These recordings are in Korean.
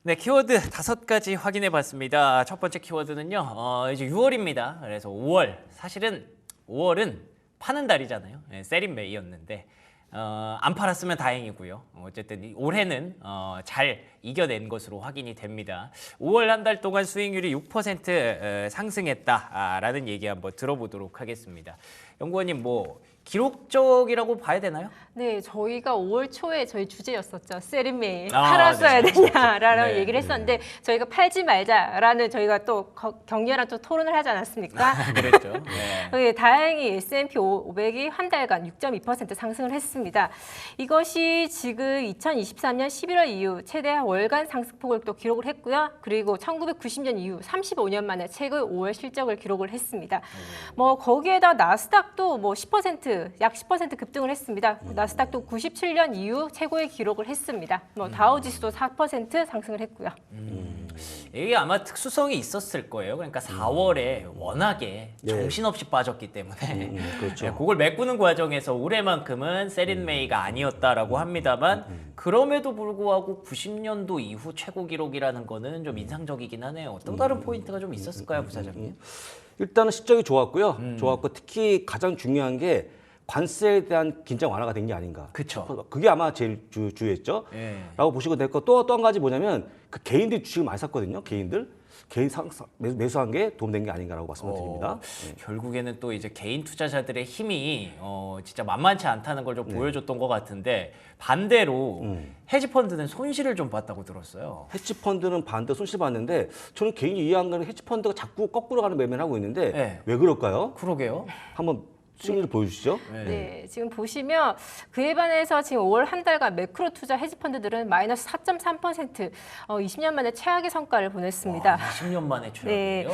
네, 키워드 5가지 확인해 봤습니다. 첫 번째 키워드는요, 이제 6월입니다. 그래서 5월, 사실은 5월은 파는 달이잖아요. 네, 세린 메이였는데, 안 팔았으면 다행이고요. 어쨌든 올해는 잘 이겨낸 것으로 확인이 됩니다. 5월 한 달 동안 수익률이 6% 상승했다라는 얘기 한번 들어보도록 하겠습니다. 연구원님, 뭐 기록적이라고 봐야 되나요? 네, 저희가 5월 초에 저희 주제였었죠. 세린메일 아, 팔았어야 네. 되냐라는 네. 얘기를 했었는데 저희가 팔지 말자라는 저희가 또 격렬한 또 토론을 하지 않았습니까? 그랬죠. 네. 네, 다행히 S&P 500이 한 달간 6.2% 상승을 했습니다. 이것이 지금 2023년 11월 이후 최대 월간 상승폭을 또 기록을 했고요. 그리고 1990년 이후 35년 만에 최고의 5월 실적을 기록을 했습니다. 뭐 거기에다 나스닥도 뭐 10%, 약 10% 급등을 했습니다. 나스닥도 97년 이후 최고의 기록을 했습니다. 뭐 다우지수도 4% 상승을 했고요. 이게 아마 특수성이 있었을 거예요. 그러니까 4월에 워낙에 네. 정신없이 빠졌기 때문에 그렇죠. 네, 그걸 메꾸는 과정에서 올해만큼은 세린 메이가 아니었다라고 합니다만 그럼에도 불구하고 90년도 이후 최고 기록이라는 거는 좀 인상적이긴 하네요. 또 다른 포인트가 좀 있었을까요, 부사장님? 일단은 실적이 좋았고요. 좋았고 특히 가장 중요한 게 관세에 대한 긴장 완화가 된 게 아닌가. 그쵸. 그게 아마 제일 주요했죠. 예. 라고 보시면 될 거. 또 한 가지 뭐냐면 그 개인들이 주식을 많이 샀거든요. 개인 매수한 게 도움된 게 아닌가라고 말씀을 드립니다. 결국에는 또 이제 개인 투자자들의 힘이 진짜 만만치 않다는 걸 좀 보여줬던 것 같은데 반대로 헤지펀드는 손실을 좀 봤다고 들었어요. 헤지펀드는 반대 손실 봤는데 저는 개인이 이해한 거는 헤지펀드가 자꾸 거꾸로 가는 매매를 하고 있는데 네. 왜 그럴까요? 그러게요. 한번 수익률 보여주시죠. 네, 지금 보시면 그에 반해서 지금 5월 한 달간 매크로 투자 헤지펀드들은 마이너스 4.3%, 20년 만에 최악의 성과를 보냈습니다. 20년 만에 네. 최악이에요.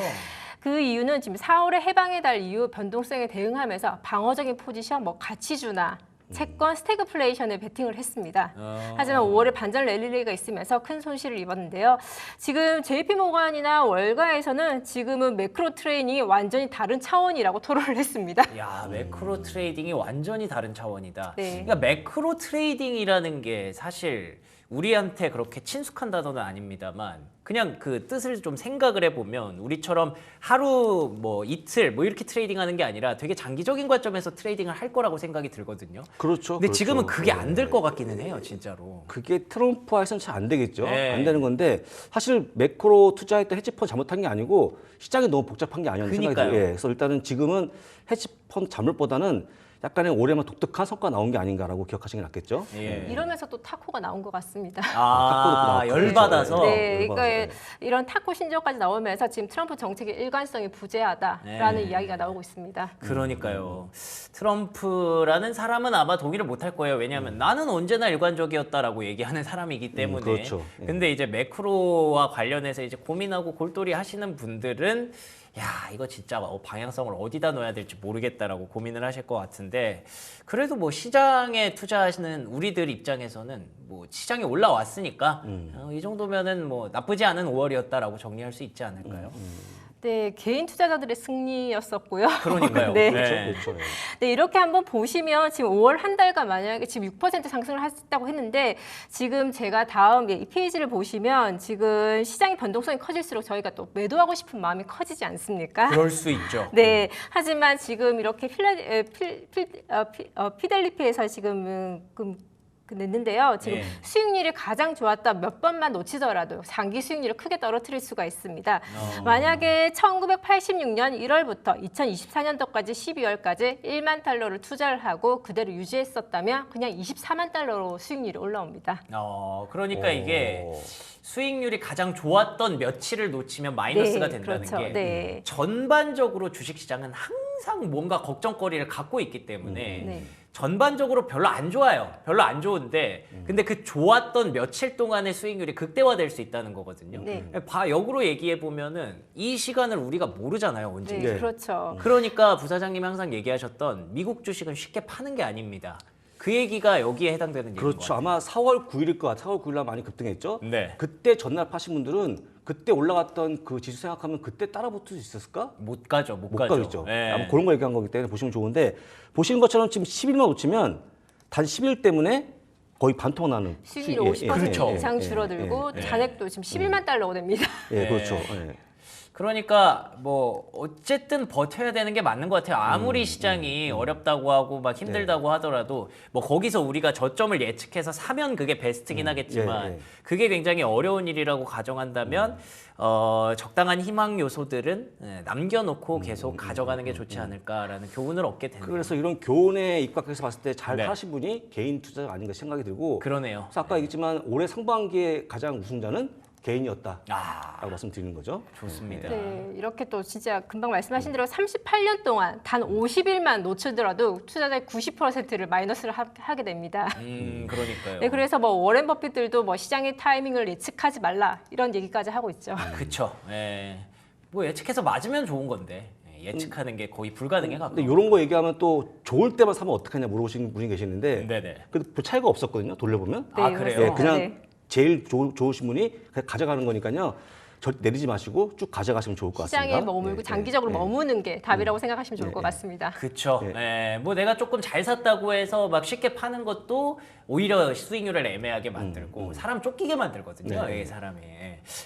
그 이유는 지금 4월의 해방의 달 이후 변동성에 대응하면서 방어적인 포지션, 뭐 가치주나 채권, 스태그플레이션에 베팅을 했습니다. 하지만 5월에 반전 랠리가 있으면서 큰 손실을 입었는데요. 지금 JP모건이나 월가에서는 지금은 매크로 트레이닝이 완전히 다른 차원이라고 토론을 했습니다. 야, 매크로 트레이딩이 완전히 다른 차원이다. 네. 그러니까 매크로 트레이딩이라는 게 사실 우리한테 그렇게 친숙한 단어는 아닙니다만 그냥 그 뜻을 좀 생각을 해보면 우리처럼 하루 뭐 이틀 뭐 이렇게 트레이딩하는 게 아니라 되게 장기적인 관점에서 트레이딩을 할 거라고 생각이 들거든요. 그렇죠. 근데 그렇죠. 지금은 그게 안 될 것 같기는 해요, 진짜로. 그게 트럼프와에서는 잘 안 되겠죠. 네. 안 되는 건데 사실 매크로 투자했던 헤지펀드 잘못한 게 아니고 시장이 너무 복잡한 게 아니었는 생각이 그러니까요. 들어요. 예, 그래서 일단은 지금은 헤지펀드 잘못보다는 약간의 올해만 독특한 성과 나온 게 아닌가라고 기억하시는 게 낫겠죠. 예. 이러면서 또 타코가 나온 것 같습니다. 아, 탁구도 열받아서. 네, 열받아서. 그러니까 이런 타코 신조까지 나오면서 지금 트럼프 정책의 일관성이 부재하다라는 네. 이야기가 나오고 있습니다. 그러니까요. 트럼프라는 사람은 아마 동의를 못할 거예요. 왜냐하면 나는 언제나 일관적이었다라고 얘기하는 사람이기 때문에. 그렇죠. 예. 근데 이제 매크로와 관련해서 이제 고민하고 골똘히 하시는 분들은 야, 이거 진짜 방향성을 어디다 넣어야 될지 모르겠다라고 고민을 하실 것 같은데 그래도 뭐 시장에 투자하시는 우리들 입장에서는 뭐 시장이 올라왔으니까 이 정도면은 뭐 나쁘지 않은 5월이었다라고 정리할 수 있지 않을까요? 네, 개인 투자자들의 승리였었고요. 그러니까요. 네. 그렇죠. 예. 네, 이렇게 한번 보시면 지금 5월 한 달간 만약에 지금 6% 상승을 했다고 했는데 지금 제가 다음 이 페이지를 보시면 지금 시장의 변동성이 커질수록 저희가 또 매도하고 싶은 마음이 커지지 않습니까? 그럴 수 있죠. 네, 하지만 지금 이렇게 피델리피에서 지금 냈는데요. 지금 네. 수익률이 가장 좋았던 몇 번만 놓치더라도 장기 수익률을 크게 떨어뜨릴 수가 있습니다. 만약에 1986년 1월부터 2024년도까지 12월까지 1만 달러를 투자를 하고 그대로 유지했었다면 그냥 24만 달러로 수익률이 올라옵니다. 그러니까 이게 수익률이 가장 좋았던 며칠을 놓치면 마이너스가 네, 된다는 그렇죠. 게 네. 전반적으로 주식시장은 항상 뭔가 걱정거리를 갖고 있기 때문에 네. 전반적으로 별로 안 좋아요. 별로 안 좋은데 근데 그 좋았던 며칠 동안의 수익률이 극대화될 수 있다는 거거든요. 네. 역으로 얘기해 보면은 이 시간을 우리가 모르잖아요. 언제. 네, 네. 그렇죠. 그러니까 부사장님이 항상 얘기하셨던 미국 주식은 쉽게 파는 게 아닙니다. 그 얘기가 여기에 해당되는 얘기인 것 그렇죠. 같아요. 아마 4월 9일일 것 같아요. 4월 9일 날 많이 급등했죠. 네. 그때 전날 파신 분들은 그때 올라갔던 그 지수 생각하면 그때 따라 붙을 수 있었을까? 못 가죠. 못 못 가죠. 가겠죠. 예. 아마 그런 거 얘기한 거기 때문에 보시면 좋은데 보시는 것처럼 지금 10일만 놓치면 단 10일 때문에 거의 반토막 나는 수익률이 수익, 50% 그렇죠. 이상 줄어들고 예. 잔액도 지금 11만 달러가 됩니다. 예, 그렇죠. 예. 그러니까 뭐 어쨌든 버텨야 되는 게 맞는 것 같아요. 아무리 시장이 어렵다고 하고 막 힘들다고 하더라도 뭐 거기서 우리가 저점을 예측해서 사면 그게 베스트긴 하겠지만 예, 예. 그게 굉장히 어려운 일이라고 가정한다면 적당한 희망 요소들은 남겨놓고 계속 가져가는 게 좋지 않을까라는 교훈을 얻게 되네요. 그래서 이런 교훈에 입각해서 봤을 때 잘 네. 하신 분이 개인 투자가 아닌가 생각이 들고 그러네요. 그래서 아까 얘기했지만 올해 상반기에 가장 우승자는 개인이었다라고 아, 말씀드리는 거죠. 좋습니다. 네, 이렇게 또 진짜 금방 말씀하신 대로 38년 동안 단 50일만 놓치더라도 투자자의 90%를 마이너스를 하게 됩니다. 그러니까요. 네, 그래서 뭐 워렌 버핏들도 뭐 시장의 타이밍을 예측하지 말라 이런 얘기까지 하고 있죠. 그쵸. 예. 뭐 예측해서 맞으면 좋은 건데 예측하는 게 거의 불가능해 근데 가까워. 이런 거 얘기하면 또 좋을 때만 사면 어떡하냐 물어보시는 분이 계시는데 네네. 근데 별 차이가 없었거든요. 돌려보면. 아, 그래요? 네, 그냥 네. 제일 좋으신 분이 그냥 가져가는 거니까요. 절대 내리지 마시고 쭉 가져가시면 좋을 것 같습니다. 시장에 머물고 네, 장기적으로 네, 네. 머무는 게 답이라고 생각하시면 좋을 것 네. 같습니다. 그쵸. 네. 예. 뭐 내가 조금 잘 샀다고 해서 막 쉽게 파는 것도 오히려 수익률을 애매하게 만들고 사람 쫓기게 만들거든요. 네. 이 사람이.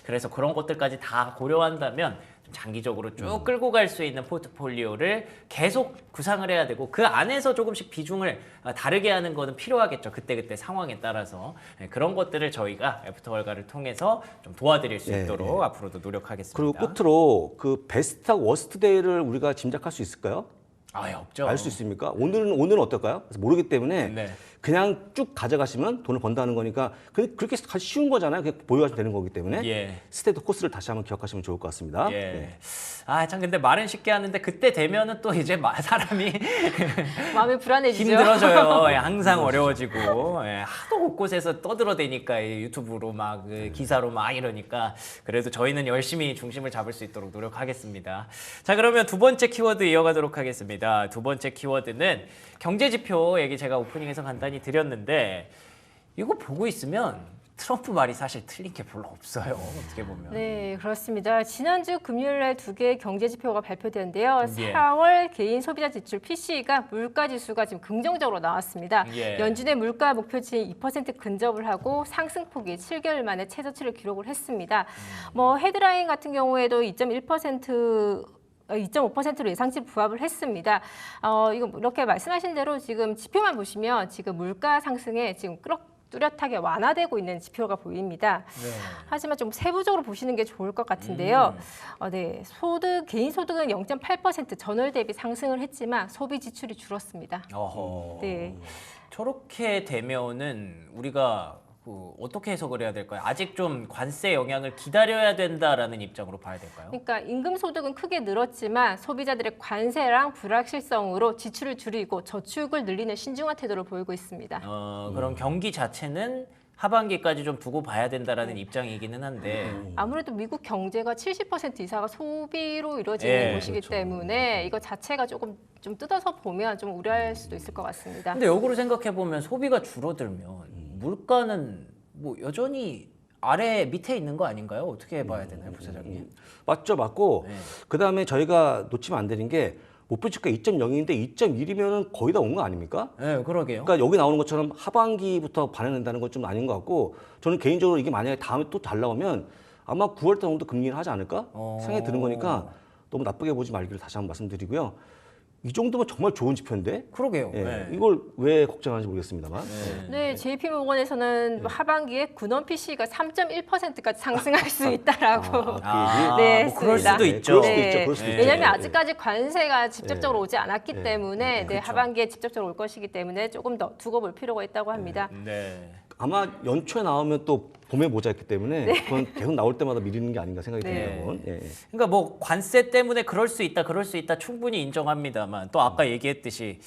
그래서 그런 것들까지 다 고려한다면 좀 장기적으로 쭉 끌고 갈 수 있는 포트폴리오를 계속 구상을 해야 되고 그 안에서 조금씩 비중을 다르게 하는 거는 필요하겠죠. 그때그때 상황에 따라서. 예, 그런 것들을 저희가 애프터월가를 통해서 좀 도와드릴 수 네, 있도록 네. 앞으로도 노력하겠습니다. 그리고 끝으로 그 베스트하고 워스트데이를 우리가 짐작할 수 있을까요? 아, 없죠. 알 수 있습니까? 오늘은 어떨까요? 그래서 모르기 때문에 네. 그냥 쭉 가져가시면 돈을 번다는 거니까 그렇게 쉬운 거잖아요. 그냥 보유하시면 되는 거기 때문에 예. 스테이트 코스를 다시 한번 기억하시면 좋을 것 같습니다. 예. 네. 아, 참 근데 말은 쉽게 하는데 그때 되면은 또 이제 사람이 마음이 불안해지죠. 힘들어져요. 예, 항상 어려워지고 하도 곳곳에서 떠들어대니까 이 유튜브로 막 기사로 막 이러니까 그래도 저희는 열심히 중심을 잡을 수 있도록 노력하겠습니다. 자, 그러면 두 번째 키워드 이어가도록 하겠습니다. 두 번째 키워드는 경제 지표 얘기 제가 오프닝에서 간단히 드렸는데 이거 보고 있으면 트럼프 말이 사실 틀린 게 별로 없어요. 어떻게 보면. 네, 그렇습니다. 지난주 금요일에 두 개의 경제 지표가 발표되는데요. 예. 4월 개인 소비자 지출 PCE가 물가 지수가 지금 긍정적으로 나왔습니다. 예. 연준의 물가 목표치인 2% 근접을 하고 상승폭이 7개월 만에 최저치를 기록을 했습니다. 뭐 헤드라인 같은 경우에도 2.5%로 예상치 부합을 했습니다. 이거 이렇게 말씀하신 대로 지금 지표만 보시면 지금 물가 상승에 지금 뚜렷하게 완화되고 있는 지표가 보입니다. 네. 하지만 좀 세부적으로 보시는 게 좋을 것 같은데요. 네, 개인 소득은 0.8% 전월 대비 상승을 했지만 소비 지출이 줄었습니다. 어허. 네. 저렇게 되면은 우리가 어떻게 해석을 해야 될까요? 아직 좀 관세 영향을 기다려야 된다라는 입장으로 봐야 될까요? 그러니까 임금 소득은 크게 늘었지만 소비자들의 관세랑 불확실성으로 지출을 줄이고 저축을 늘리는 신중한 태도를 보이고 있습니다. 그럼 경기 자체는 하반기까지 좀 두고 봐야 된다라는 입장이기는 한데 아무래도 미국 경제가 70% 이상가 소비로 이루어지는 예, 곳이기 때문에 이거 자체가 조금 좀 뜯어서 보면 좀 우려할 수도 있을 것 같습니다. 근데 역으로 생각해 보면 소비가 줄어들면 물가는 뭐 여전히 아래 밑에 있는 거 아닌가요? 어떻게 봐야 되나요, 부사장님? 맞고 네. 그다음에 저희가 놓치면 안 되는 게 목표치가 2.0인데 2.1이면 거의 다 온 거 아닙니까? 네, 그러게요. 그러니까 여기 나오는 것처럼 하반기부터 반영된다는 건 좀 아닌 것 같고 저는 개인적으로 이게 만약에 다음에 또 잘 나오면 아마 9월 달 정도 금리를 하지 않을까 생각이 드는 거니까 너무 나쁘게 보지 말기를 다시 한번 말씀드리고요. 이 정도면 정말 좋은 지표인데 그러게요. 예, 네. 이걸 왜 걱정하는지 모르겠습니다만. 네, JP모건에서는 하반기에 군원 PC가 3.1%까지 상승할 수 있다라고. 네, 뭐 그럴 했습니다. 수도 네, 있죠. 그럴 수도 있죠. 그럴 수도 네. 있죠. 왜냐하면 네. 아직까지 관세가 직접적으로 오지 않았기 네. 때문에 그렇죠. 하반기에 직접적으로 올 것이기 때문에 조금 더 두고 볼 필요가 있다고 합니다. 네. 아마 연초에 나오면 또 봄에 모자이기 때문에 그건 계속 나올 때마다 미루는 게 아닌가 생각이 네. 듭니다. 그건. 예. 그러니까 뭐 관세 때문에 그럴 수 있다 충분히 인정합니다만 또 아까 얘기했듯이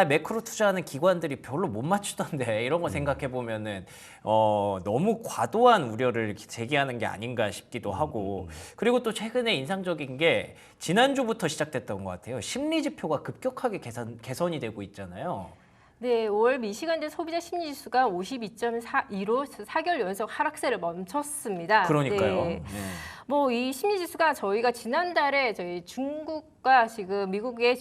매크로 투자하는 기관들이 별로 못 맞추던데 이런 거 생각해 보면은 너무 과도한 우려를 제기하는 게 아닌가 싶기도 하고 그리고 또 최근에 인상적인 게 지난주부터 시작됐던 것 같아요. 심리 지표가 급격하게 개선이 되고 있잖아요. 네, 5월 미시간대 소비자 심리지수가 52.2로 4개월 연속 하락세를 멈췄습니다. 그러니까요. 네. 뭐 이 심리지수가 저희가 지난달에 저희 중국 트럼프가 지금 미국의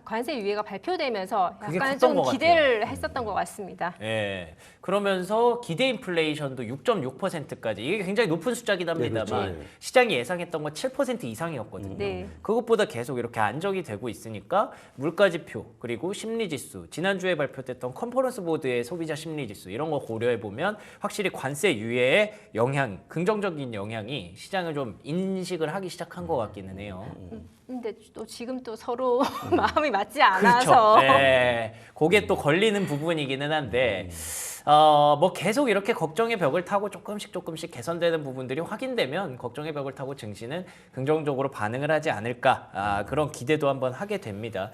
관세 유예가 발표되면서 그게 약간 컸던 것 좀 기대를 했었던 것 같습니다. 예. 그러면서 기대 인플레이션도 6.6%까지 이게 굉장히 높은 숫자긴 합니다만 네, 그렇죠. 시장이 예상했던 건 7% 이상이었거든요. 네. 그것보다 계속 이렇게 안정이 되고 있으니까 물가지표 그리고 심리지수 지난주에 발표됐던 컨퍼런스 보드의 소비자 심리지수 이런 거 고려해 보면 확실히 관세 유예의 영향, 긍정적인 영향이 시장을 좀 인식을 하기 시작한 것 같기는 해요. 근데 또 지금 또 서로 마음이 맞지 않아서 그렇죠. 네. 그게 또 걸리는 부분이기는 한데 뭐 계속 이렇게 걱정의 벽을 타고 조금씩 개선되는 부분들이 확인되면 걱정의 벽을 타고 증시는 긍정적으로 반응을 하지 않을까 그런 기대도 한번 하게 됩니다.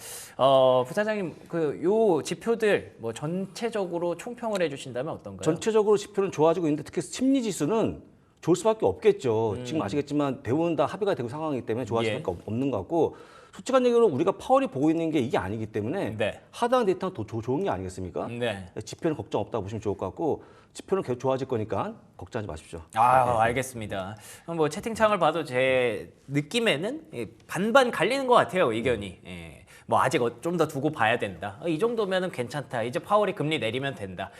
부사장님 그 요 지표들 뭐 전체적으로 총평을 해주신다면 어떤가요? 전체적으로 지표는 좋아지고 있는데 특히 심리 지수는 좋을 수밖에 없겠죠. 지금 아시겠지만 대부분 다 합의가 되고 상황이기 때문에 좋아질 예. 수밖에 없는 것 같고 솔직한 얘기로 우리가 파월이 보고 있는 게 이게 아니기 때문에 네. 하단 데이터는 더 좋은 게 아니겠습니까? 네. 지표는 걱정 없다고 보시면 좋을 것 같고 지표는 계속 좋아질 거니까 걱정하지 마십시오. 알겠습니다. 뭐 채팅창을 봐도 제 느낌에는 반반 갈리는 것 같아요, 의견이. 예. 뭐 아직 좀 더 두고 봐야 된다. 이 정도면은 괜찮다. 이제 파월이 금리 내리면 된다.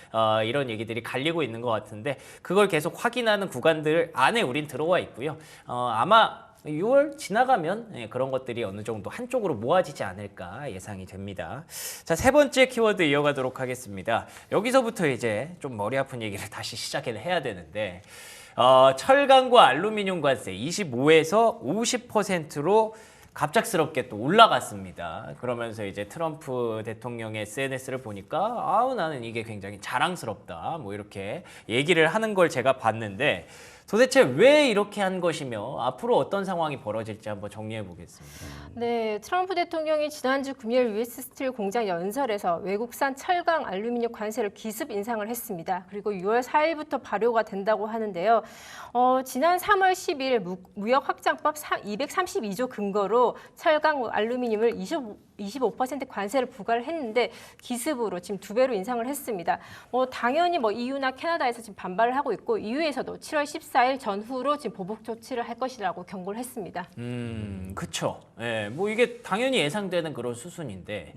이런 얘기들이 갈리고 있는 것 같은데 그걸 계속 확인하는 구간들 안에 우린 들어와 있고요. 아마 6월 지나가면 그런 것들이 어느 정도 한쪽으로 모아지지 않을까 예상이 됩니다. 자, 세 번째 키워드 이어가도록 하겠습니다. 여기서부터 이제 좀 머리 아픈 얘기를 다시 시작을 해야 되는데 철강과 알루미늄 관세 25에서 50%로 갑작스럽게 또 올라갔습니다. 그러면서 이제 트럼프 대통령의 SNS를 보니까 나는 이게 굉장히 자랑스럽다. 뭐 이렇게 얘기를 하는 걸 제가 봤는데 도대체 왜 이렇게 한 것이며 앞으로 어떤 상황이 벌어질지 한번 정리해 보겠습니다. 네, 트럼프 대통령이 지난주 금요일 US 스틸 공장 연설에서 외국산 철강 알루미늄 관세를 기습 인상을 했습니다. 그리고 6월 4일부터 발효가 된다고 하는데요. 지난 3월 10일 무역 확장법 232조 근거로 철강 알루미늄을 25% 관세를 부과를 했는데 기습으로 지금 2배로 인상을 했습니다. 당연히 EU나 캐나다에서 지금 반발을 하고 있고 EU에서도 7월 14일 전후로 지금 보복 조치를 할 것이라고 경고를 했습니다. 그쵸. 예, 뭐 이게 당연히 예상되는 그런 수순인데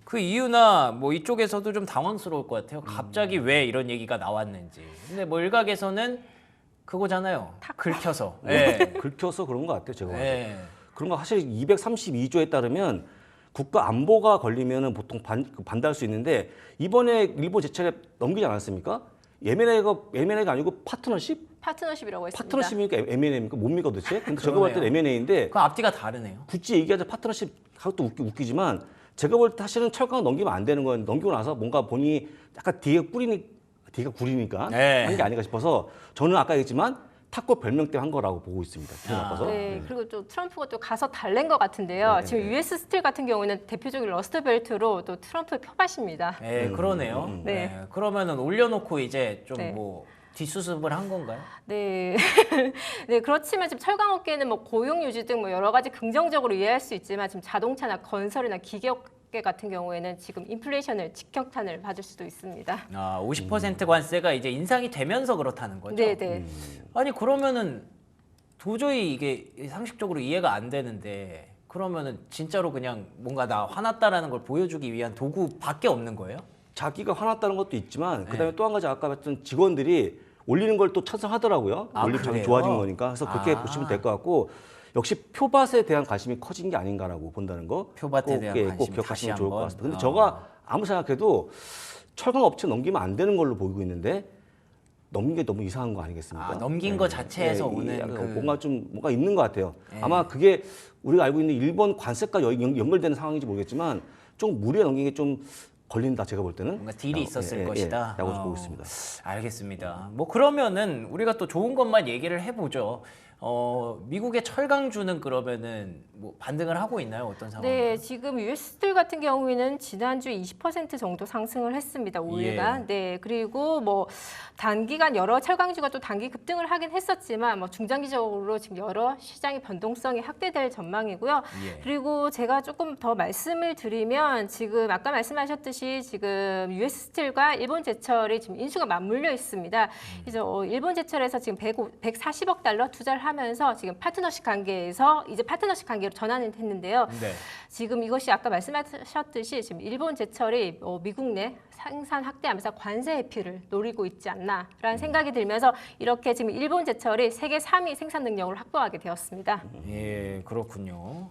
그 이유나 뭐 이쪽에서도 좀 당황스러울 것 같아요. 갑자기 왜 이런 얘기가 나왔는지. 근데 뭐 일각에서는 그거잖아요. 긁혀서. 예. 긁혀서 그런 것 같아요, 제가 봐도. 예. 그런 거 사실 232조에 따르면 국가 안보가 걸리면은 보통 반대할 수 있는데 이번에 일본 제차에 넘기지 않았습니까? M&A가 아니고 파트너십? 파트너십이라고 했습니다. 파트너십이니까 M&A입니까? 뭡니까 도대체? 근데 제가 볼 때는 M&A인데 그 앞뒤가 다르네요. 굳이 얘기하자 파트너십 하고도 웃기지만 제가 볼 때 사실은 철강 넘기면 안 되는 건 넘기고 나서 뭔가 본인이 약간 뒤가 구리니까 네. 한 게 아닌가 싶어서 저는 아까 얘기했지만 탁구 별명 때문에 한 거라고 보고 있습니다. 기분 나빠서. 네, 그리고 또 트럼프가 또 가서 달랜 것 같은데요. 네, 지금 US 스틸 같은 경우는 대표적인 러스트벨트로 또 트럼프의 표밭입니다. 예, 그러네요. 네. 예, 그러면은 올려놓고 이제 좀 네. 뭐 뒷수습을 한 건가요? 네. 네, 그렇지만 지금 철강업계는 고용 유지 등 여러 가지 긍정적으로 이해할 수 있지만 지금 자동차나 건설이나 기계업계 같은 경우에는 지금 인플레이션을 직격탄을 받을 수도 있습니다. 50% 관세가 이제 인상이 되면서 그렇다는 거죠. 네, 네. 아니 그러면은 도저히 이게 상식적으로 이해가 안 되는데 그러면은 진짜로 그냥 뭔가 나 화났다라는 걸 보여주기 위한 도구밖에 없는 거예요? 자기가 화났다는 것도 있지만 그다음에 또 한 가지 아까 봤던 직원들이 올리는 걸 또 찬성하더라고요. 올리면 그래요? 좋아진 거니까. 그래서 그렇게 보시면 될 것 같고 역시 표밭에 대한 관심이 커진 게 아닌가라고 본다는 거. 표밭에 대한 꼭 관심 기억하시면 다시 좋을 것 한번. 같습니다. 근데 제가 아무 생각해도 철강 업체 넘기면 안 되는 걸로 보이고 있는데 넘긴 게 너무 이상한 거 아니겠습니까? 넘긴 거 자체에서 오는 약간 그- 뭔가 있는 것 같아요. 아마 그게 우리가 알고 있는 일본 관세과 연결되는 상황인지 모르겠지만 좀 무리에 넘긴 게 좀 걸린다 제가 볼 때는 뭔가 딜이 있었을 것이다. 라고 보고 있습니다. 알겠습니다. 뭐 그러면은 우리가 또 좋은 것만 얘기를 해보죠. 미국의 철강주는 그러면은 뭐 반등을 하고 있나요? 어떤 상황인가요? 네, 지금 US 스틸 같은 경우에는 지난주 20% 정도 상승을 했습니다. 5일간. 예. 네, 그리고 단기간 여러 철강주가 또 단기 급등을 하긴 했었지만 뭐 중장기적으로 지금 여러 시장의 변동성이 확대될 전망이고요. 예. 그리고 제가 조금 더 말씀을 드리면 지금 아까 말씀하셨듯이 지금 US 스틸과 일본 제철이 지금 인수가 맞물려 있습니다. 그래서 일본 제철에서 지금 140억 달러 투자를 하면서 지금 파트너십 관계에서 이제 파트너십 관계로 전환을 했는데요. 네. 지금 이것이 아까 말씀하셨듯이 지금 일본 제철이 미국 내 생산 확대하면서 관세 회피를 노리고 있지 않나라는 생각이 들면서 이렇게 지금 일본 제철이 세계 3위 생산 능력을 확보하게 되었습니다. 예, 그렇군요.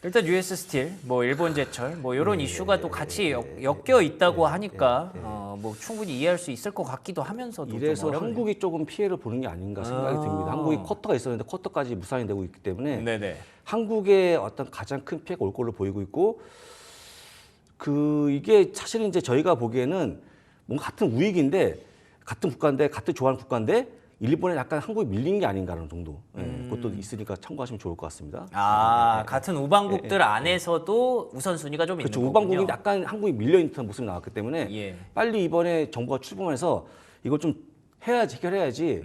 일단 US 스틸, 뭐 일본 제철, 뭐 이런 이슈가 또 같이 엮여 있다고 하니까 뭐 충분히 이해할 수 있을 것 같기도 하면서도 좀 이래서 어렵네요. 한국이 조금 피해를 보는 게 아닌가 생각이 듭니다. 한국이 쿼터가 있었는데 쿼터까지 무산이 되고 있기 때문에 네네. 한국의 어떤 가장 큰 피해가 올 걸로 보이고 있고 이게 사실은 이제 저희가 보기에는 뭔가 같은 우익인데 같은 국가인데 같은 좋아하는 국가인데 일본에 약간 한국이 밀린 게 아닌가라는 정도. 그것도 있으니까 참고하시면 좋을 것 같습니다. 같은 우방국들 안에서도 우선순위가 좀 그렇죠. 있는 거군요. 우방국이 약간 한국이 밀려 있는 듯한 모습이 나왔기 때문에 예. 빨리 이번에 정부가 출범해서 이걸 좀 해결해야지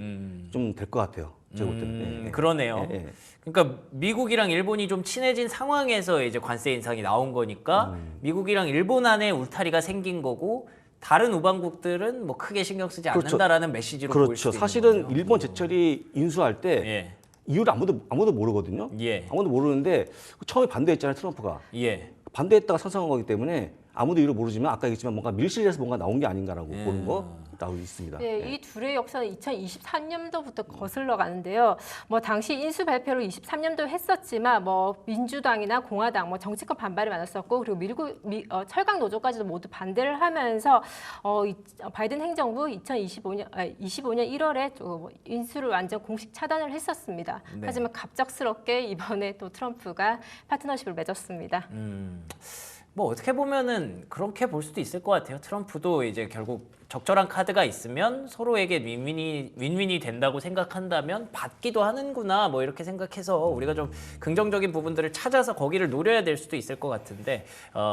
좀 될 것 같아요. 제가 볼 때는. 그러네요. 예, 예. 그러니까 미국이랑 일본이 좀 친해진 상황에서 이제 관세 인상이 나온 거니까 미국이랑 일본 안에 울타리가 생긴 거고 다른 우방국들은 뭐 크게 신경 쓰지 그렇죠. 않는다라는 메시지로 보일 그렇죠. 수도 사실은 있는 거죠. 일본 제철이 인수할 때 예. 이유를 아무도 모르거든요. 예. 아무도 모르는데 처음에 반대했잖아요, 트럼프가. 예. 반대했다가 선성한 거기 때문에 아무도 이유를 모르지만 아까 얘기했지만 뭔가 밀실에서 뭔가 나온 게 아닌가라고 보는 거 나오고 있습니다. 네, 이 둘의 역사는 2023년도부터 거슬러 가는데요. 뭐 당시 인수 발표를 23년도에 했었지만 뭐 민주당이나 공화당 뭐 정치권 반발이 많았었고 그리고 철강 노조까지도 모두 반대를 하면서 바이든 행정부 25년 1월에 인수를 완전 공식 차단을 했었습니다. 네. 하지만 갑작스럽게 이번에 또 트럼프가 파트너십을 맺었습니다. 뭐 어떻게 보면은 그렇게 볼 수도 있을 것 같아요. 트럼프도 이제 결국 적절한 카드가 있으면 서로에게 윈윈이 된다고 생각한다면 받기도 하는구나 뭐 이렇게 생각해서 우리가 좀 긍정적인 부분들을 찾아서 거기를 노려야 될 수도 있을 것 같은데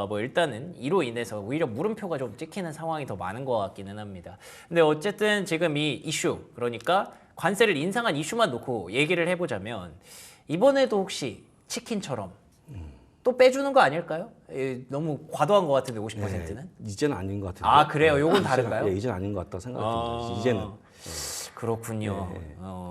뭐 일단은 이로 인해서 오히려 물음표가 좀 찍히는 상황이 더 많은 것 같기는 합니다. 근데 어쨌든 지금 이 이슈 그러니까 관세를 인상한 이슈만 놓고 얘기를 해보자면 이번에도 혹시 치킨처럼 또 빼주는 거 아닐까요? 너무 과도한 것 같은데 50%는? 이제는 아닌 것 같은데. 아 그래요? 요건 다른가요? 예, 이제는 아닌 것 같다고 생각이 듭니다. 이제는. 그렇군요.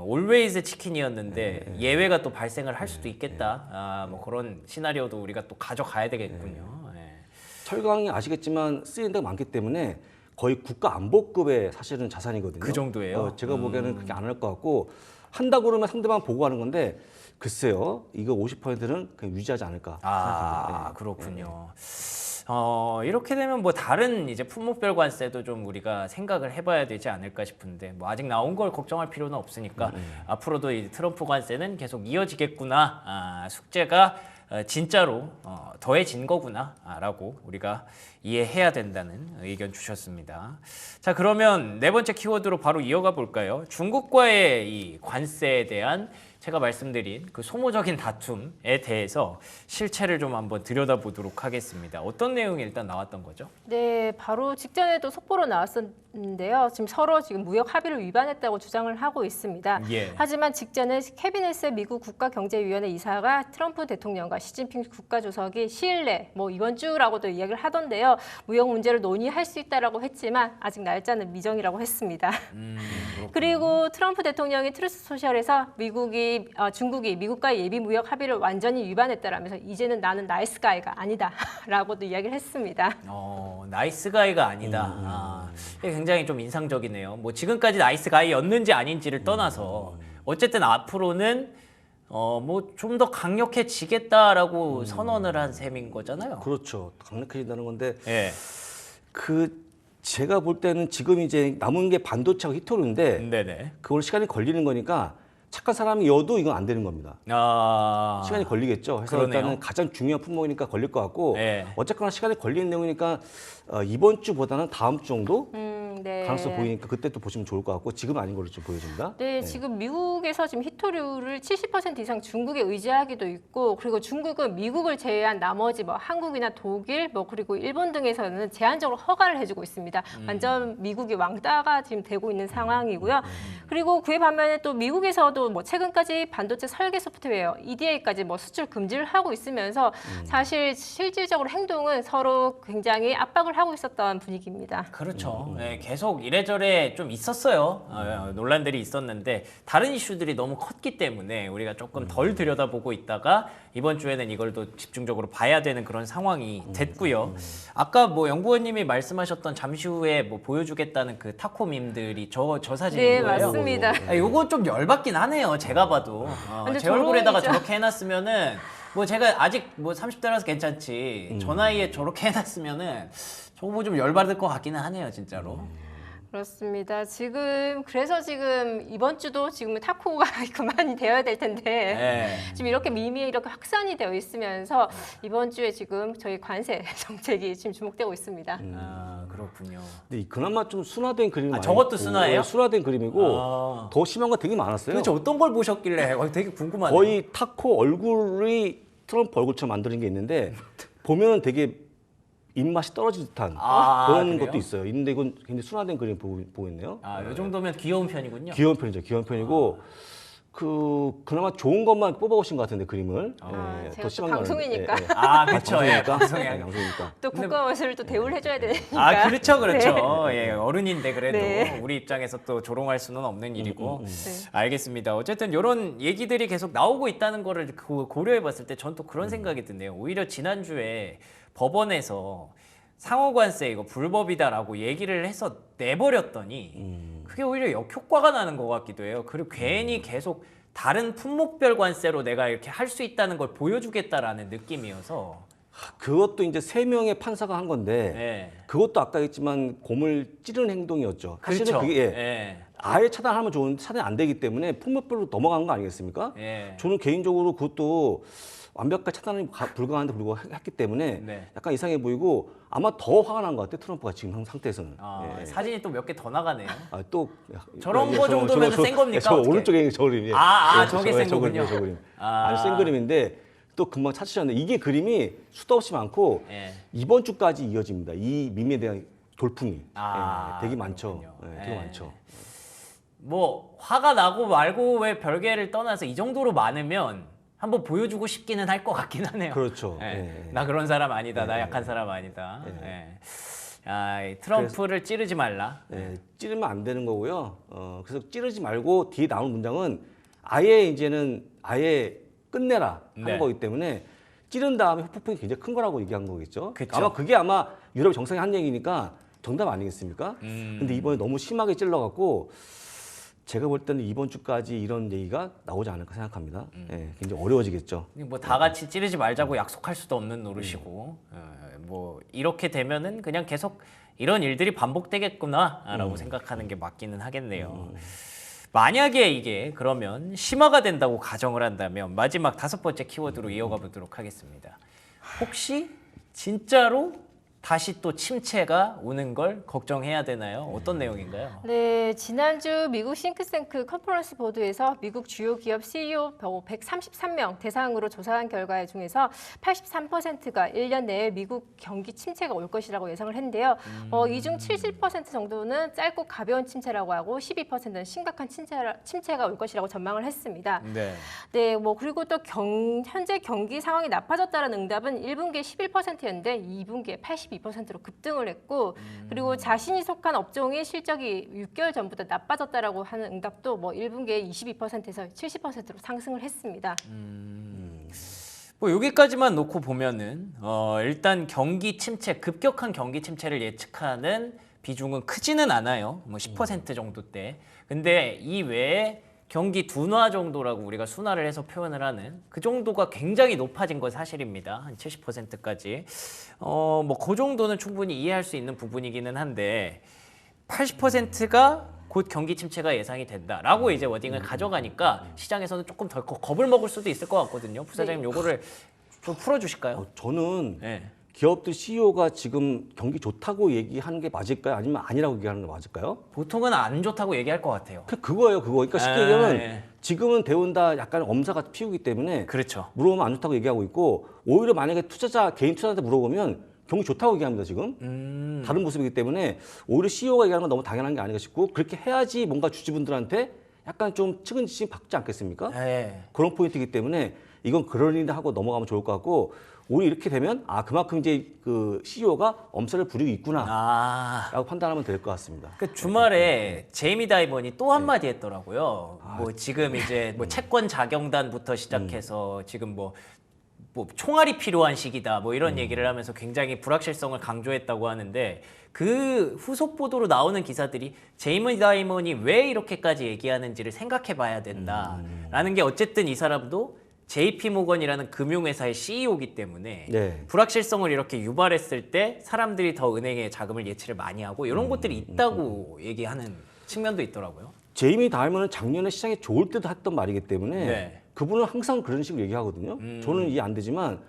always 치킨이었는데 예외가 또 발생을 할 수도 있겠다. 뭐 그런 시나리오도 우리가 또 가져가야 되겠군요. 예. 철강이 아시겠지만 쓰이는 데가 많기 때문에 거의 국가 안보급의 사실은 자산이거든요. 그 정도예요? 제가 보기에는 그렇게 안 할 것 같고 한다고 그러면 상대방 보고하는 건데 글쎄요. 이거 50%는 그냥 유지하지 않을까 생각합니다. 그렇군요. 이렇게 되면 뭐 다른 이제 품목별 관세도 좀 우리가 생각을 해봐야 되지 않을까 싶은데 뭐 아직 나온 걸 걱정할 필요는 없으니까 앞으로도 이 트럼프 관세는 계속 이어지겠구나. 숙제가 진짜로 더해진 거구나라고 우리가 이해해야 된다는 의견 주셨습니다. 자, 그러면 네 번째 키워드로 바로 이어가 볼까요? 중국과의 이 관세에 대한 제가 말씀드린 그 소모적인 다툼에 대해서 실체를 좀 한번 들여다보도록 하겠습니다. 어떤 내용이 일단 나왔던 거죠? 네, 바로 직전에도 속보로 나왔었는데요. 지금 서로 지금 무역 합의를 위반했다고 주장을 하고 있습니다. 예. 하지만 직전에 캐비넷의 미국 국가경제위원회 이사가 트럼프 대통령과 시진핑 국가주석이 시일 내 뭐 이번 주라고도 이야기를 하던데요. 무역 문제를 논의할 수 있다라고 했지만 아직 날짜는 미정이라고 했습니다. 그리고 트럼프 대통령이 트루스 소셜에서 중국이 미국과의 예비 무역 합의를 완전히 위반했다라면서 이제는 나는 나이스 가이가 아니다라고도 이야기를 했습니다. 나이스 가이가 아니다. 이게 굉장히 좀 인상적이네요. 뭐 지금까지 나이스 가이였는지 아닌지를 떠나서 어쨌든 앞으로는 뭐 좀 더 강력해지겠다라고 선언을 한 셈인 거잖아요. 그렇죠. 강력해진다는 건데 예. 제가 볼 때는 지금 이제 남은 게 반도체하고 히토류인데 네네. 그걸 시간이 걸리는 거니까 착한 사람이어도 이건 안 되는 겁니다. 시간이 걸리겠죠. 그래서 그러네요. 일단은 가장 중요한 품목이니까 걸릴 것 같고 예. 어쨌거나 시간이 걸리는 내용이니까 이번 주보다는 다음 주 정도 네. 가능성 보이니까 그때 또 보시면 좋을 것 같고 지금은 아닌 걸로 좀 보여집니다. 네, 지금 미국에서 지금 히토류를 70% 이상 중국에 의지하기도 있고, 그리고 중국은 미국을 제외한 나머지 뭐 한국이나 독일, 뭐 그리고 일본 등에서는 제한적으로 허가를 해주고 있습니다. 완전 미국이 왕따가 지금 되고 있는 상황이고요. 그리고 그에 반면에 또 미국에서도 뭐 최근까지 반도체 설계 소프트웨어 EDA까지 뭐 수출 금지를 하고 있으면서 사실 실질적으로 행동은 서로 굉장히 압박을 하고 있었던 분위기입니다. 그렇죠. 네, 계속 이래저래 좀 있었어요. 논란들이 있었는데 다른 이슈들이 너무 컸기 때문에 우리가 조금 덜 들여다보고 있다가 이번 주에는 이걸 또 집중적으로 봐야 되는 그런 상황이 됐고요. 아까 뭐 연구원님이 말씀하셨던 잠시 후에 뭐 보여주겠다는 그 타코 밈들이 저 사진인 네, 거예요. 맞습니다. 요거 좀 열받긴 하네요. 제가 봐도 근데 제 얼굴에다가 저런 저렇게 해놨으면은 뭐 제가 아직 뭐 30대라서 괜찮지. 저 나이에 저렇게 해놨으면은 저거 뭐 좀 열받을 것 같기는 하네요, 진짜로. 그렇습니다. 그래서 지금 이번 주도 지금 타코가 그만이 되어야 될 텐데 네. 지금 이렇게 밈이 이렇게 확산이 되어 있으면서 이번 주에 지금 저희 관세 정책이 지금 주목되고 있습니다. 아, 그렇군요. 근데 그나마 좀 순화된 그림이 많이 저것도 있고, 순화예요? 순화된 그림이고 아. 더 심한 거 되게 많았어요. 도대체 어떤 걸 보셨길래 되게 궁금하네요. 거의 타코 얼굴이 트럼프 얼굴처럼 만드는 게 있는데 보면 되게 입맛이 떨어질 듯한 그런 그래요? 것도 있어요. 있는데 이건 굉장히 순화된 그림 보고 있네요. 이 정도면 귀여운 편이군요. 귀여운 편이죠. 귀여운 편이고 그나마 좋은 것만 뽑아오신 것 같은데 그림을. 예, 제가 또 심한 거 방송이니까. 아닌데. 그렇죠. 예, 방송에. 방송이니까. 또 국가원수를 또 대우를 해줘야 되니까. 그렇죠. 예, 어른인데 그래도 네. 우리 입장에서 또 조롱할 수는 없는 일이고. 네. 알겠습니다. 어쨌든 이런 얘기들이 계속 나오고 있다는 거를 고려해봤을 때 전 또 그런 생각이 드네요. 오히려 지난주에 법원에서 상호관세 이거 불법이다라고 얘기를 해서 내버렸더니 그게 오히려 역효과가 나는 것 같기도 해요. 그리고 괜히 계속 다른 품목별 관세로 내가 이렇게 할 수 있다는 걸 보여주겠다라는 느낌이어서 그것도 이제 3명의 판사가 한 건데 네. 그것도 아까 했지만 곰을 찌르는 행동이었죠. 사실은 그렇죠. 그게 예. 아예 차단하면 좋은데 차단이 안 되기 때문에 품목별로 넘어간 거 아니겠습니까? 예. 저는 개인적으로 그것도 완벽한 차단이 불가한데 불구하고 했기 때문에 네. 약간 이상해 보이고 아마 더 화가 난 것 같아요. 트럼프가 지금 상태에서는. 예. 사진이 또 몇 개 더 나가네요. 또 저런 거 정도면 센 겁니까? 저 어떻게? 오른쪽에 저 그림. 저게 센 거군요. 저 그림. 아주 센 그림인데 또 금방 찾으셨는데 이게 그림이 수도 없이 많고 예. 이번 주까지 이어집니다. 이 밈에 대한 돌풍이 되게 많죠. 그렇군요. 되게 예. 많죠. 뭐 화가 나고 말고 왜 별개를 떠나서 이 정도로 많으면 한번 보여주고 싶기는 할 것 같긴 하네요. 그렇죠. 예. 예. 나 그런 사람 아니다. 나 약한 사람 아니다. 이 트럼프를 찌르지 말라. 찌르면 안 되는 거고요. 그래서 찌르지 말고 뒤에 나오는 문장은 아예 이제는 아예 끝내라 네. 하는 거기 때문에 찌른 다음에 후폭풍이 굉장히 큰 거라고 얘기한 거겠죠. 그쵸. 아마 그게 아마 유럽 정상이 한 얘기니까 정답 아니겠습니까? 근데 이번에 너무 심하게 찔러갖고 제가 볼 때는 이번 주까지 이런 얘기가 나오지 않을까 생각합니다. 굉장히 어려워지겠죠. 뭐 다 같이 찌르지 말자고 약속할 수도 없는 노릇이고 뭐 이렇게 되면은 그냥 계속 이런 일들이 반복되겠구나라고 생각하는 게 맞기는 하겠네요. 만약에 이게 그러면 심화가 된다고 가정을 한다면 마지막 5번째 키워드로 이어가 보도록 하겠습니다. 혹시 진짜로 다시 또 침체가 오는 걸 걱정해야 되나요? 어떤 내용인가요? 네, 지난주 미국 싱크탱크 컨퍼런스 보드에서 미국 주요 기업 CEO 133명 대상으로 조사한 결과 중에서 83%가 1년 내에 미국 경기 침체가 올 것이라고 예상을 했는데요. 이 중 70% 정도는 짧고 가벼운 침체라고 하고 12%는 심각한 침체가 올 것이라고 전망을 했습니다. 네. 네, 뭐 그리고 또 현재 경기 상황이 나빠졌다는 응답은 1분기에 11%였는데 2분기에 82%로 급등을 했고 그리고 자신이 속한 업종의 실적이 6개월 전보다 나빠졌다라고 하는 응답도 뭐 1분기에 22%에서 70%로 상승을 했습니다. 뭐 여기까지만 놓고 보면은 일단 경기 침체, 급격한 경기 침체를 예측하는 비중은 크지는 않아요. 뭐 10% 정도대. 근데 이 외에 경기 둔화 정도라고 우리가 순화를 해서 표현을 하는 그 정도가 굉장히 높아진 건 사실입니다. 한 70%까지. 뭐 그 정도는 충분히 이해할 수 있는 부분이기는 한데 80%가 곧 경기 침체가 예상이 된다라고 이제 워딩을 가져가니까 시장에서는 조금 덜 겁을 먹을 수도 있을 것 같거든요. 부사장님 요거를 좀 풀어주실까요? 저는 네. 기업들 CEO가 지금 경기 좋다고 얘기하는 게 맞을까요? 아니면 아니라고 얘기하는 게 맞을까요? 보통은 안 좋다고 얘기할 것 같아요. 그거예요, 그거. 그러니까 쉽게 얘기하면 예. 지금은 대운다 약간 엄사가 피우기 때문에 그렇죠. 물어보면 안 좋다고 얘기하고 있고 오히려 만약에 개인 투자자한테 물어보면 경기 좋다고 얘기합니다, 지금. 다른 모습이기 때문에 오히려 CEO가 얘기하는 건 너무 당연한 게 아닌가 싶고 그렇게 해야지 뭔가 주주분들한테 약간 좀 측은지심 받지 않겠습니까? 예. 그런 포인트이기 때문에 이건 그러린다 하고 넘어가면 좋을 것 같고 오히려 이렇게 되면 그만큼 이제 그 CEO가 엄살을 부리고 있구나 아. 라고 판단하면 될 것 같습니다. 그 주말에 제이미 다이먼이 또 한마디 했더라고요. 뭐 지금 이제 뭐 채권 자경단부터 시작해서 지금 뭐 총알이 필요한 시기다 뭐 이런 얘기를 하면서 굉장히 불확실성을 강조했다고 하는데 그 후속 보도로 나오는 기사들이 제이미 다이먼이 왜 이렇게까지 얘기하는지를 생각해 봐야 된다라는 게 어쨌든 이 사람도 JP 모건이라는 금융회사의 CEO이기 때문에 네. 불확실성을 이렇게 유발했을 때 사람들이 더 은행의 자금을 예치를 많이 하고 이런 것들이 있다고 얘기하는 측면도 있더라고요. 제이미 다이먼은 작년에 시장이 좋을 때도 했던 말이기 때문에 네. 그분은 항상 그런 식으로 얘기하거든요. 저는 이해 안 되지만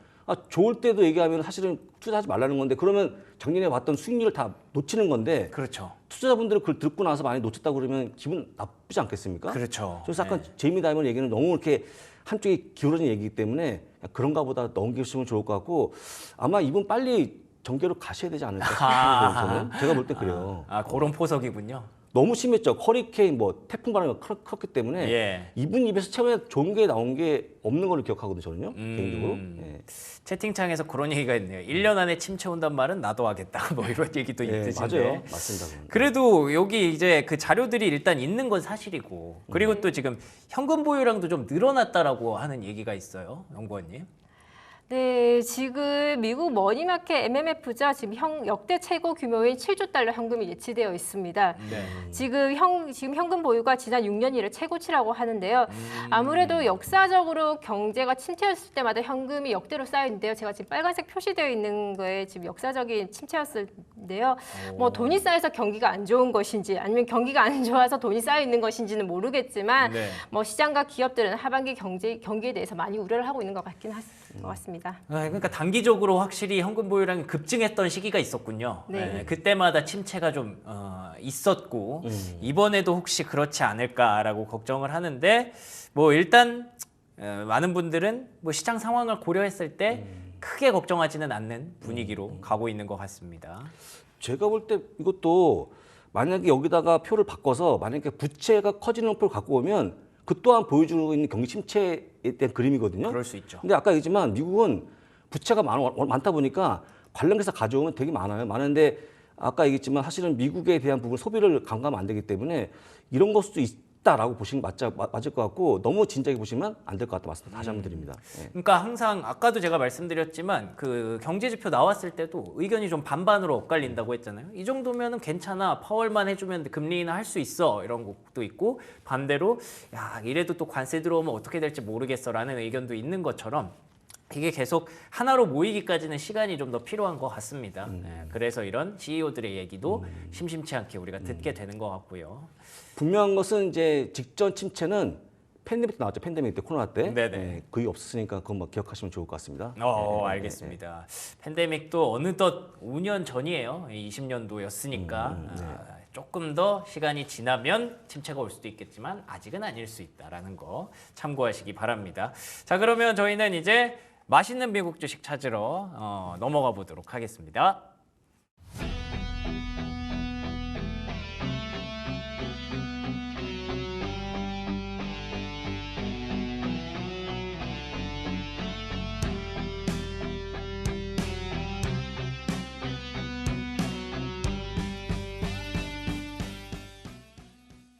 좋을 때도 얘기하면 사실은 투자하지 말라는 건데 그러면 작년에 봤던 수익률을 다 놓치는 건데 그렇죠. 투자자분들은 그걸 듣고 나서 많이 놓쳤다고 그러면 기분 나쁘지 않겠습니까? 그렇죠. 그래서 약간 제이미 다이먼 얘기는 너무 이렇게 한쪽에 기울어진 얘기이기 때문에 그런가 보다 넘기시면 좋을 것 같고 아마 이분 빨리 정계로 가셔야 되지 않을까 싶어요. 저는. 제가 볼 때 그래요. 그런 포석이군요. 너무 심했죠. 허리케인, 태풍 바람이 컸기 때문에 예. 이분 입에서 최근에 좋은 게 나온 게 없는 걸로 기억하거든요. 저는요. 개인적으로. 예. 채팅창에서 그런 얘기가 있네요. 1년 안에 침체 온단 말은 나도 하겠다. 뭐 이런 얘기도 예, 있으신데. 맞아요. 맞습니다. 그건. 그래도 여기 이제 그 자료들이 일단 있는 건 사실이고 그리고 또 지금 현금 보유량도 좀 늘어났다라고 하는 얘기가 있어요. 연구원님. 네, 지금 미국 머니마켓 MMF죠. 지금 역대 최고 규모인 7조 달러 현금이 예치되어 있습니다. 네. 지금 현금 보유가 지난 6년 이래 최고치라고 하는데요. 아무래도 역사적으로 경제가 침체였을 때마다 현금이 역대로 쌓여 있는데요. 제가 지금 빨간색 표시되어 있는 거에 지금 역사적인 침체였는데요. 뭐 돈이 쌓여서 경기가 안 좋은 것인지 아니면 경기가 안 좋아서 돈이 쌓여 있는 것인지는 모르겠지만 네. 뭐 시장과 기업들은 하반기 경기에 대해서 많이 우려를 하고 있는 것 같습니다. 그러니까 단기적으로 확실히 현금 보유량이 급증했던 시기가 있었군요. 네. 그때마다 침체가 좀 있었고 이번에도 혹시 그렇지 않을까라고 걱정을 하는데 뭐 일단 많은 분들은 뭐 시장 상황을 고려했을 때 크게 걱정하지는 않는 분위기로 가고 있는 것 같습니다. 제가 볼 때 이것도 만약에 여기다가 표를 바꿔서 만약에 부채가 커지는 표를 갖고 오면 그 또한 보여주고 있는 경기 침체에 대한 그림이거든요. 그럴 수 있죠. 근데 아까 얘기했지만 미국은 부채가 많다 보니까 관련해서 가져오면 되게 많아요. 많은데 아까 얘기했지만 사실은 미국에 대한 부분 소비를 강구하면 안 되기 때문에 이런 걸 수도 있다라고 보시는 게 맞을 것 같고 너무 진지하게 보시면 안 될 것 같다 말씀 다시 한번 드립니다. 예. 그러니까 항상 아까도 제가 말씀드렸지만 그 경제 지표 나왔을 때도 의견이 좀 반반으로 엇갈린다고 했잖아요. 이 정도면은 괜찮아. 파월만 해주면 금리 인하 할 수 있어. 이런 것도 있고 반대로 야 이래도 또 관세 들어오면 어떻게 될지 모르겠어라는 의견도 있는 것처럼 이게 계속 하나로 모이기까지는 시간이 좀 더 필요한 것 같습니다. 그래서 이런 CEO들의 얘기도 심심치 않게 우리가 듣게 되는 것 같고요. 분명한 것은 이제 직전 침체는 팬데믹 때 나왔죠. 팬데믹 때 코로나 때 네네. 거의 없었으니까 그건 뭐 기억하시면 좋을 것 같습니다. 알겠습니다. 팬데믹도 어느덧 5년 전이에요. 20년도였으니까 조금 더 시간이 지나면 침체가 올 수도 있겠지만 아직은 아닐 수 있다라는 거 참고하시기 바랍니다. 자, 그러면 저희는 이제 맛있는 미국 주식 찾으러 넘어가 보도록 하겠습니다.